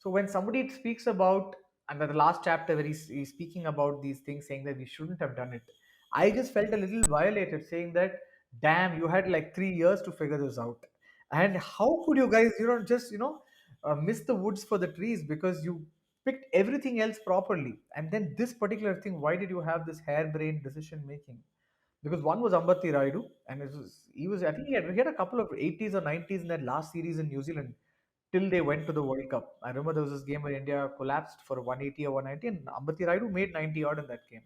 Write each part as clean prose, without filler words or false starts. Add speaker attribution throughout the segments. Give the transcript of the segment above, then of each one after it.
Speaker 1: So when somebody speaks about, and the last chapter where he's speaking about these things, saying that we shouldn't have done it, I just felt a little violated, saying that, damn, you had like 3 years to figure this out, and how could you guys, just miss the woods for the trees because you picked everything else properly, and then this particular thing, why did you have this harebrained decision making? Because one was Ambati Raidu, and he was, I think he had a couple of 80s or 90s in that last series in New Zealand till they went to the World Cup. I remember there was this game where India collapsed for 180 or 190, and Ambati Raidu made 90 odd in that game.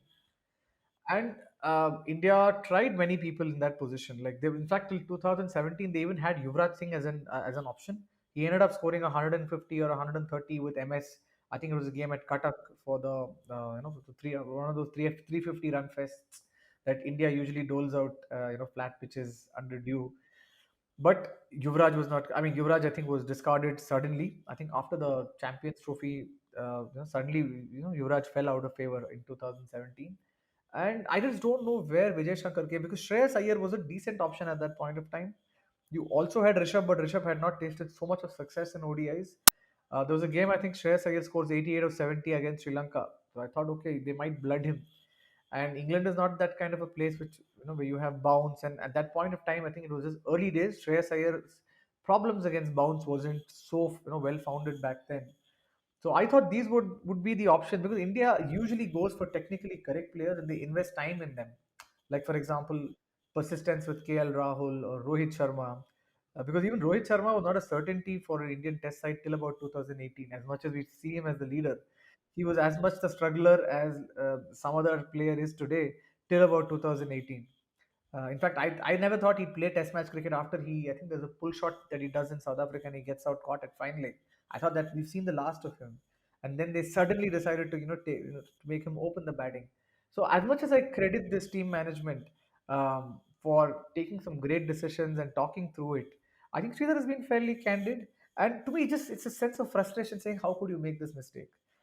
Speaker 1: And India tried many people in that position. Like they, in fact, till 2017, they even had Yuvraj Singh as an option. He ended up scoring 150 or 130 with MS. I think it was a game at Cuttack for the the three one of those 350 run fests that India usually doles out flat pitches under due. But Yuvraj was not. I mean, Yuvraj I think was discarded suddenly. I think after the Champions Trophy, suddenly Yuvraj fell out of favor in 2017, and I just don't know where Vijay Shankar came, because Shreyas Iyer was a decent option at that point of time. You also had Rishabh, but Rishabh had not tasted so much of success in ODIs. There was a game, I think Shreyas Iyer scores 88 or 70 against Sri Lanka. So I thought, okay, they might blood him. And England is not that kind of a place which where you have bounce. And at that point of time, I think it was just early days. Shreyas Iyer's problems against bounce wasn't so well founded back then. So I thought these would be the option, because India usually goes for technically correct players and they invest time in them. Like for example, persistence with KL Rahul or Rohit Sharma. Because even Rohit Sharma was not a certainty for an Indian Test side till about 2018. As much as we see him as the leader, he was as much the struggler as some other player is today till about 2018. In fact, I never thought he'd play Test match cricket after I think there's a pull shot that he does in South Africa and he gets out caught at fine leg. I thought that we've seen the last of him, and then they suddenly decided to to make him open the batting. So as much as I credit this team management for taking some great decisions and talking through it, I think Sridhar has been fairly candid, and to me, just it's a sense of frustration saying, how could you make this mistake?